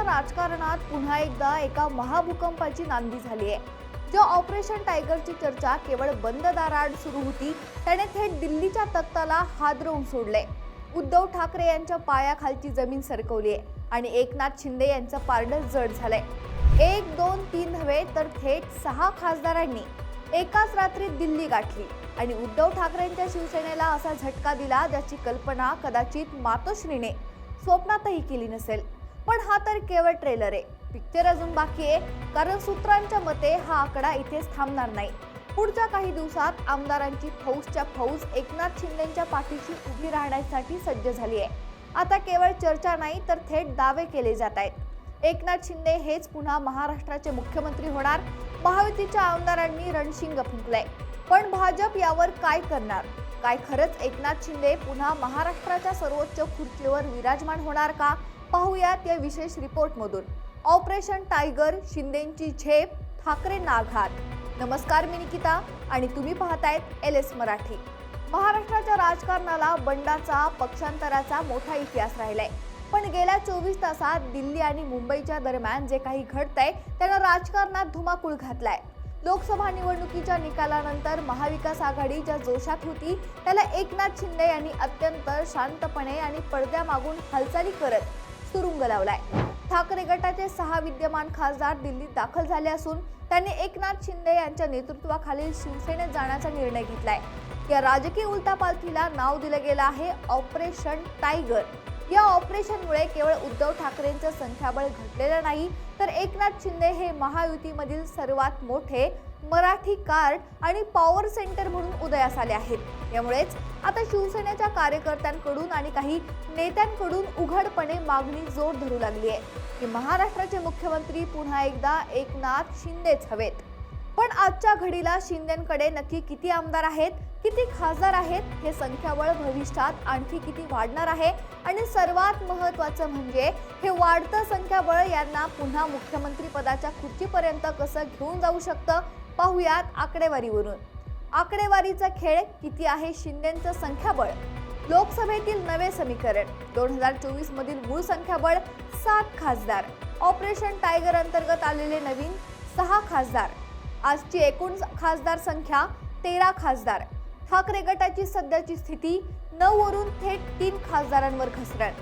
राजकारणात पुन्हा एकदा एका महाभूकंपाची नांदी झाली आहे. जो ऑपरेशन टायगरची चर्चा केवळ बंद दाराआड सुरू होती त्याने थेट दिल्लीच्या तख्ताला हादरवून सोडले. उद्धव ठाकरे यांच्या पायाखालची जमीन सरकवली आहे आणि एकनाथ शिंदे यांचं पारडं जड झालंय. 1, 2, 3 नव्हे तर थेट 6 खासदारांनी एकाच रात्रीत दिल्ली गाठली आणि उद्धव ठाकरेंच्या शिवसेनेला असा झटका दिला ज्याची कल्पना कदाचित मातोश्रीने स्वप्नातही केली नसेल. पण हा तर केवळ ट्रेलर आहे. पिक्चर अजून बाकी आहे, कारण सूत्रांच्या मते हा आकडा इथेच थांबणार नाही. पुढच्या काही दिवसात आमदारांची फौजच्या फौज एकनाथ शिंदेंच्या पाठीशी उभी राहण्यासाठी सज्ज झाली आहे. आता केवळ चर्चा नाही तर थेट दावे केले जात आहेत. एकनाथ शिंदे हेच पुन्हा महाराष्ट्राचे मुख्यमंत्री होणार. महायुतीच्या आमदारांनी रणशिंग फुंकलंय. पण भाजप यावर काय करणार? काय खरंच एकनाथ शिंदे पुन्हा महाराष्ट्राच्या सर्वोच्च खुर्चीवर विराजमान होणार का? पाहूयात या विशेष रिपोर्टमधून. ऑपरेशन टायगर, शिंदेंची झेप, ठाकरेंना आघात. नमस्कार, मी निकिता आणि तुम्ही पाहतायत LS मराठी. महाराष्ट्राच्या राजकारणाला बंडाचा, पक्षांतराचा मोठा इतिहास राहिलाय. पण गेल्या 24 तासात दिल्ली आणि मुंबईच्या दरम्यान जे काही घडतंय त्यानं राजकारणात धुमाकूळ घातलाय. लोकसभा निवडणुकीच्या निकालानंतर महाविकास आघाडी ज्या जोशात होती त्याला एकनाथ शिंदे यांनी अत्यंत शांतपणे आणि पडद्यामागून हालचाली करत सुरुंग लावलाय. ठाकरे गटाचे 6 विद्यमान खासदार दिल्लीत दाखल झाले असून त्यांनी एकनाथ शिंदे यांच्या नेतृत्वाखालील शिवसेनेत जाण्याचा निर्णय घेतलाय. या राजकीय उलथापालथीला नाव दिलं गेलं आहे ऑपरेशन टायगर. या ऑपरेशनमुळे केवळ उद्धव ठाकरेंचं संख्याबळ घटलेलं नाही तर एकनाथ शिंदे हे महायुतीमधील सर्वात मोठे मराठी कार्ड आणि पॉवर सेंटर म्हणून उदयास आले आहेत. यामुळेच आता शिवसेनेच्या कार्यकर्त्यांकडून आणि काही नेत्यांकडून उघडपणे मागणी जोर धरू लागली आहे की महाराष्ट्राचे मुख्यमंत्री पुन्हा एकदा एकनाथ शिंदेच हवेत. पण आजच्या घडीला शिंदेंकडे नक्की किती आमदार आहेत, किती खासदार आहेत, हे संख्याबळ भविष्यात आणखी किती वाढणार आहे आणि सर्वात महत्त्वाचं म्हणजे हे वाढतं संख्याबळ यांना पुन्हा मुख्यमंत्री पदाच्या खुर्चीपर्यंत कसं घेऊन जाऊ शकतं? पाहूयात आकडेवारीवरून. आकडेवारीचा खेळ किती आहे शिंदेंचं संख्याबळ? लोकसभेतील नवे समीकरण. 2024 मधील मूळ संख्याबळ 7 खासदार. ऑपरेशन टायगर अंतर्गत आलेले नवीन 6 खासदार. आजची एकूण खासदार संख्या 13 खासदार. ठाकरे गटाची सध्याची स्थिती 9 वरून थेट 3 खासदारांवर घसरण.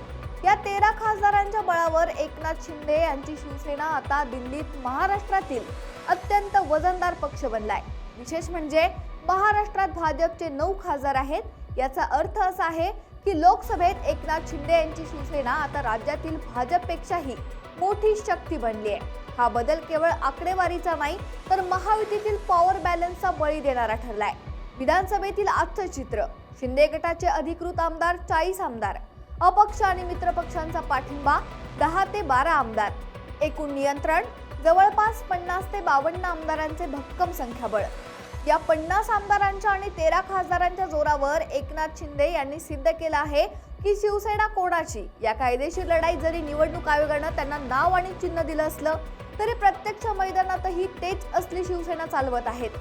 या 13 खासदारांच्या बळावर एकनाथ शिंदे यांची शिवसेना आता दिल्लीत महाराष्ट्रातील अत्यंत वजनदार पक्ष बनलाय. विशेष म्हणजे महाराष्ट्रात भाजपचे 9 खासदार आहेत. याचा अर्थ असा आहे की लोकसभेत एकनाथ शिंदे यांची शिवसेना आता राज्यातील भाजपपेक्षाही मोठी शक्ती बनली आहे. हा बदल केवळ आकडेवारीचा नाही तर महायुतीतील पॉवर बॅलन्सचा बळी देणारा ठरलाय. विधानसभेतील आजचं चित्र. शिंदे गटाचे अधिकृत आमदार 40 आमदार. अपक्ष आणि मित्रपक्षांचा पाठिंबा 10 ते 12 आमदार. एकूण नियंत्रण जवळपास 50 ते 52 आमदारांचे भक्कम संख्याबळ. या 50 आमदारांच्या आणि 13 खासदारांच्या जोरावर एकनाथ शिंदे यांनी सिद्ध केलं आहे की शिवसेना कोणाची. या कायदेशीर लढाई जरी निवडणूक आयोगानं त्यांना नाव आणि चिन्ह दिलं असलं तरी प्रत्यक्ष मैदानातही तेच असली शिवसेना चालवत आहेत.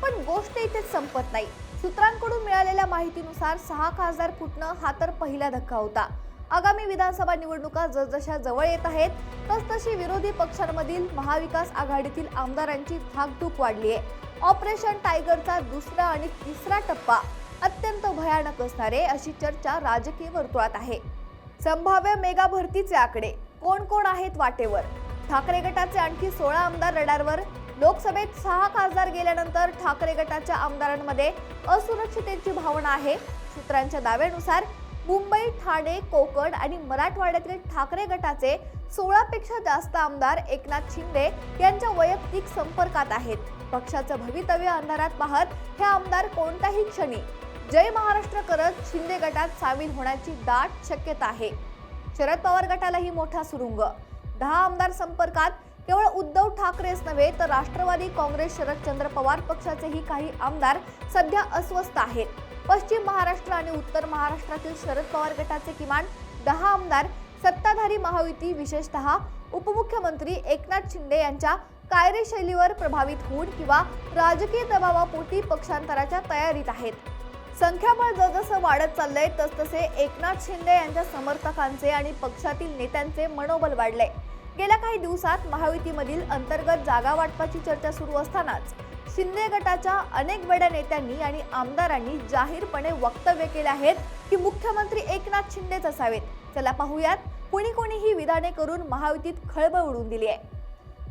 पण गोष्ट इथेच संपत नाही. सूत्रांकडून मिळालेल्या माहितीनुसार 6 खासदार फुटणं हा तर पहिला धक्का होता. आगामी विधानसभा निवडणुका जसजशा जवळ येत आहेत तसतशी विरोधी पक्षांमधील महाविकास आघाडीतील आमदारांची धाकधूक वाढली आहे. ऑपरेशन टायगरचा दुसरा आणि तिसरा टप्पा अत्यंत भयानक असणारे अशी चर्चा राजकीय वर्तुळात आहे. संभाव्य मेगा भरतीचे आकडे. कोण कोण आहेत वाटेवर? ठाकरे गटाचे आणखी 16 आमदार रडारवर. लोकसभेत 6 खासदार गेल्यानंतर ठाकरे गटाच्या आमदारांमध्ये असुरक्षिततेची भावना आहे. सूत्रांच्या दाव्यानुसार मुंबई, ठाणे, कोकण आणि मराठवाड्यातील ठाकरे गटाचे 16 पेक्षा जास्त आमदार एकनाथ शिंदे यांच्या वैयक्तिक संपर्कात आहेत. पक्षाचं भवितव्य अंधारात पाहत हे आमदार कोणत्याही क्षणी जय महाराष्ट्र करत शिंदे गटात सामील होण्याची दाट शक्यता आहे. शरद पवार गटालाही मोठा सुरुंग. 10 आमदार संपर्कात. केवळ उद्धव ठाकरेच नव्हे तर राष्ट्रवादी काँग्रेस, शरदचंद्र पवार पक्षाचेही काही आमदार सध्या अस्वस्थ आहेत. पश्चिम महाराष्ट्र आणि उत्तर महाराष्ट्रातील शरद पवार गटाचे किमान 10 आमदार सत्ताधारी महायुती, विशेषतः उपमुख्यमंत्री एकनाथ शिंदे यांच्या कार्यशैलीवर प्रभावित होऊन किंवा राजकीय दबावापोटी पक्षांतराच्या तयारीत आहेत. संख्याबळ जसजसं वाढत चाललंय तसतसे एकनाथ शिंदे यांच्या समर्थकांचे आणि पक्षातील नेत्यांचे मनोबल वाढलंय. गेल्या काही दिवसात महायुतीमधील अंतर्गत जागा वाटपाची चर्चा सुरू असतानाच शिंदे गटाच्या अनेक बड्या नेत्यांनी आणि आमदारांनी जाहीरपणे वक्तव्य केले आहेत की मुख्यमंत्री एकनाथ शिंदेच असावेत. चला पाहूयात कोणी ही विधाने करून महायुतीत खळबळ उडवून दिली आहे.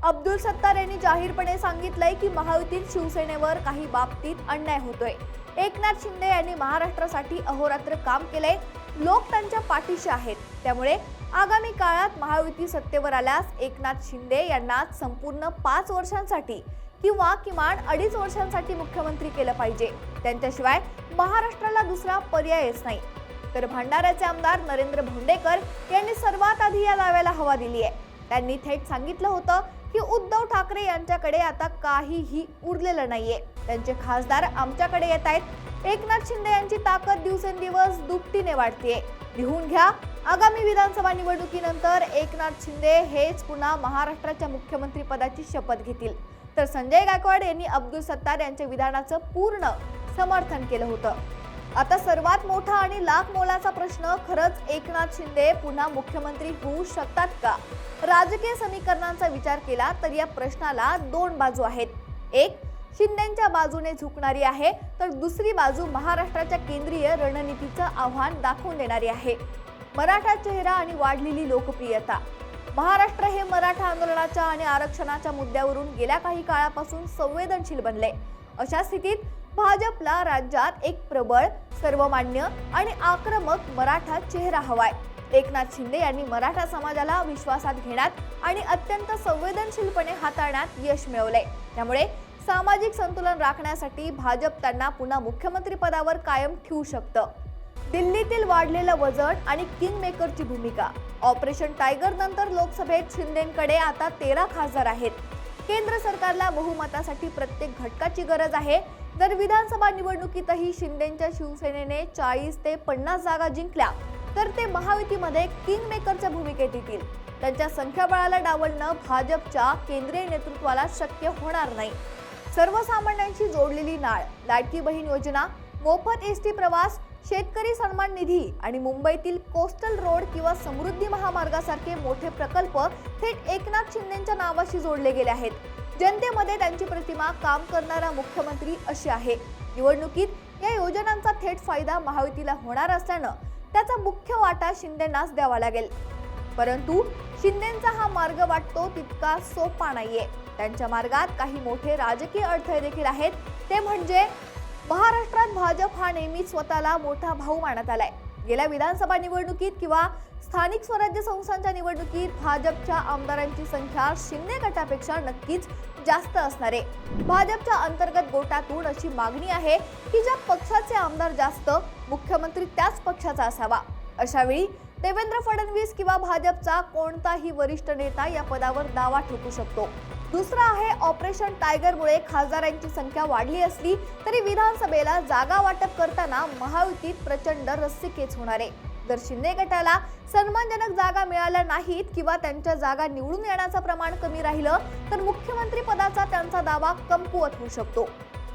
अब्दुल सत्तार यांनी जाहीरपणे सांगितलंय की महायुतीत शिवसेनेवर काही बाबतीत अन्याय होतोय. एकनाथ शिंदे यांनी महाराष्ट्रासाठी अहोरात्र काम केलंय. लोक त्यांच्या पाठीशी आहेत. त्यामुळे आगामी काळात महायुती सत्तेवर आल्यास एकनाथ शिंदे यांना संपूर्ण 5 वर्षांसाठी किंवा किमान 2.5 वर्षांसाठी मुख्यमंत्री केलं पाहिजे. त्यांच्याशिवाय महाराष्ट्राला दुसरा पर्यायच नाही. तर भंडाऱ्याचे आमदार नरेंद्र भोंडेकर यांनी सर्वात आधी या दाव्याला हवा दिली आहे. त्यांनी थेट सांगितलं होतं की उद्धव ठाकरे यांच्याकडे आता काहीही उरलेलं नाहीये. त्यांचे खासदार आमच्याकडे येत आहेत. एकनाथ शिंदे यांची ताकद दिवसेंदिवस दुपटीने वाढतेय. लिहून घ्या, आगामी विधानसभा निवडणुकीनंतर एकनाथ शिंदे हेच पुन्हा महाराष्ट्राच्या मुख्यमंत्री पदाची शपथ घेतील. तर संजय गायकवाड यांनी अब्दुल सत्तार यांच्या विधानाचं पूर्ण समर्थन केलं होतं. आता सर्वात मोठा आणि लाख मोलाचा प्रश्न, खरंच एकनाथ शिंदे पुन्हा मुख्यमंत्री होऊ शकतात का? राजकीय समीकरणांचा विचार केला तर या प्रश्नाला 2 बाजू आहेत. एक शिंदेच्या बाजूने झुकणारी आहे, तर दुसरी बाजू महाराष्ट्राच्या केंद्रीय रणनीतीचं आव्हान दाखवून देणारी आहे. मराठा चेहरा आणि वाढलेली लोकप्रियता. महाराष्ट्र हे मराठा आंदोलनाच्या आणि आरक्षणाच्या मुद्द्यावरून गेल्या काही काळापासून संवेदनशील बनले. अशा स्थितीत भाजपला राज्यात एक प्रबळ, सर्वमान्य आणि आक्रमक मराठा चेहरा हवाय. एकनाथ शिंदे यांनी मराठा समाजाला विश्वासात घेण्यात आणि अत्यंत संवेदनशीलपणे हाताळण्यात यश मिळवलंय. त्यामुळे सामाजिक संतुलन राखण्यासाठी भाजप त्यांना पुन्हा मुख्यमंत्री पदावर कायम ठेवू शकतं. दिल्लीतील वाढलेलं वजन आणि किंग मेकरची भूमिका. ऑपरेशन टायगर नंतर लोकसभेत शिंदेंकडे आता 13 खासदार आहेत. केंद्र सरकारला बहुमतासाठी प्रत्येक घटकाची गरज आहे. जर विधानसभा निवडणुकीतही शिंदेच्या शिवसेनेने 40 ते 50 जागा जिंकल्या तर ते महायुतीमध्ये किंग मेकरच्या भूमिकेत येतील. त्यांच्या संख्याबळाला डावलणं भाजपच्या केंद्रीय नेतृत्वाला शक्य होणार नाही. सर्वसामान्यांशी जोडलेली नाळ, लाडकी बहीण योजना, मोफत एसटी प्रवास, शेतकरी सन्मान निधी आणि मुंबईतील कोस्टल रोड किंवा समृद्धी महामार्गासारखे मोठे प्रकल्प थेट एकनाथ शिंदेच्या नावाशी जोडले गेले आहेत. जनतेमध्ये त्यांची प्रतिमा काम करणारा मुख्यमंत्री अशी आहे. निवडणुकीत या योजनांचा थेट फायदा महायुतीला होणार असल्यानं त्याचा मुख्य वाटा शिंदेंनाच द्यावा लागेल. परंतु शिंदेंचा हा मार्ग वाटतो तितका सोपा नाहीये. त्यांच्या मार्गात काही मोठे राजकीय अडथळे देखील आहेत. ते म्हणजे महाराष्ट्रात भाजप हा नेहमीच स्वतःला मोठा भाऊ मानत आलाय. गेल्या विधानसभा निवडणुकीत किंवा स्थानिक स्वराज्य संस्थांच्या निवडणुकीत भाजपच्या आमदारांची संख्या शिंदे गटापेक्षा नक्कीच जास्त असणार आहे. भाजपच्या अंतर्गत गोटातून अशी मागणी आहे की ज्या पक्षाचे आमदार जास्त, मुख्यमंत्री त्याच पक्षाचा असावा. अशा वेळी देवेंद्र फडणवीस किंवा भाजपचा कोणताही वरिष्ठ नेता या पदावर दावा ठोकू शकतो. दुसरा आहे ऑपरेशन टायगरमुळे खासदारांची संख्या वाढली असली तरी विधानसभेला जागा वाटप करताना महायुतीत प्रचंड रस्सीखेच होणार आहे. जर शिंदे गटाला सन्मानजनक जागा मिळाल्या नाहीत किंवा त्यांच्या जागा निवडून येण्याचं प्रमाण कमी राहिलं तर मुख्यमंत्री पदाचा त्यांचा दावा कमकुवत होऊ शकतो.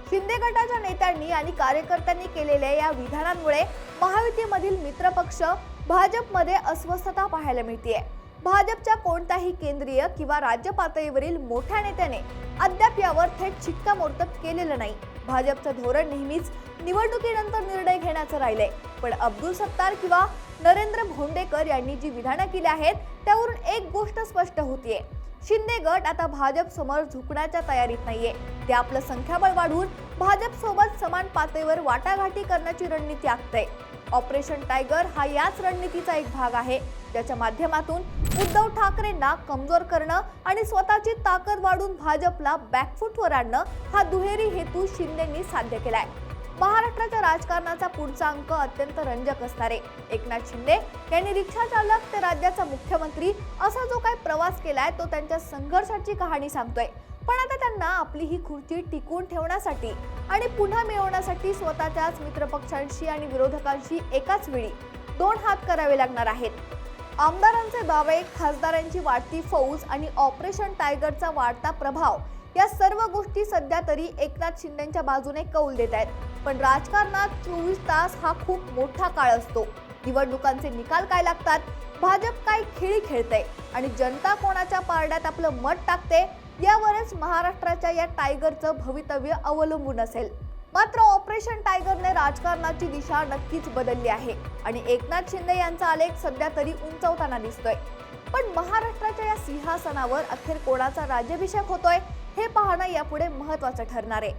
शिंदे गटाच्या नेत्यांनी आणि कार्यकर्त्यांनी केलेल्या या विधानांमुळे महायुतीमधील मित्रपक्ष भाजपमध्ये अस्वस्थता पाहायला मिळतेय. भाजपच्या कोणत्याही केंद्रीय किंवा राज्य पातळीवरील मोठ्या नेत्याने अद्याप यावर थेट शिक्कामोर्तब केलेलं नाही. भाजपचं धोरण नेहमीच निवडणुकीनंतर निर्णय घेण्याचं राहिलंय. पण अब्दुल सत्तार किंवा नरेंद्र भोंडेकर यांनी जी विधानं केली आहेत त्यावरून एक गोष्ट स्पष्ट होतीये. शिंदे गट आता भाजप समोर झुकण्याच्या तयारीत नाहीये. ते आपलं संख्याबळ वाढवून भाजप सोबत समान पातळीवर वाटाघाटी करण्याची रणनीती आखतंय. ऑपरेशन टायगर हा याच रणनीतीचा एक भाग आहे, ज्याच्या माध्यमातून उद्धव ठाकरेंना कमजोर करणं आणि स्वतःची ताकद वाढवून भाजपला बॅकफुटवर आणणं हा दुहेरी हेतू शिंदेंनी साध्य केलाय. महाराष्ट्राच्या राजकारणाचा पुढचा अंक अत्यंत रंजक असणार आहे. एकनाथ शिंदे यांनी रिक्षा चालक ते राज्याचा मुख्यमंत्री असा जो काही प्रवास केलाय तो त्यांच्या संघर्षाची कहाणी सांगतोय. पण आता त्यांना आपली ही खुर्ची टिकवून ठेवण्यासाठी आणि पुन्हा मिळवण्यासाठी स्वतःच्याच मित्रपक्षांशी आणि विरोधकांशी एकाच वेळी 2 हात करावे लागणार आहेत. आमदारांचे दावे, खासदारांची वाढती फौज आणि ऑपरेशन टायगरचा वाढता प्रभाव या सर्व गोष्टी सध्या तरी एकनाथ शिंदेच्या बाजूने कौल देत आहेत. पण राजकारणात 24 तास हा खूप मोठा काळ असतो. निवडणुकांचे निकाल काय लागतात, भाजप काय खेळी खेळते आणि जनता कोणाच्या पारड्यात आपलं मत टाकते, यावरच महाराष्ट्राच्या या टायगरचं भवितव्य अवलंबून असेल. मात्र ऑपरेशन टायगरने राजकारणाची दिशा नक्कीच बदलली आहे आणि एकनाथ शिंदे यांचा आलेख सध्या तरी उंचावताना दिसतोय. पण महाराष्ट्राच्या या सिंहासनावर अखेर कोणाचा राज्याभिषेक होतोय हे पाहणं यापुढे महत्त्वाचं ठरणार आहे.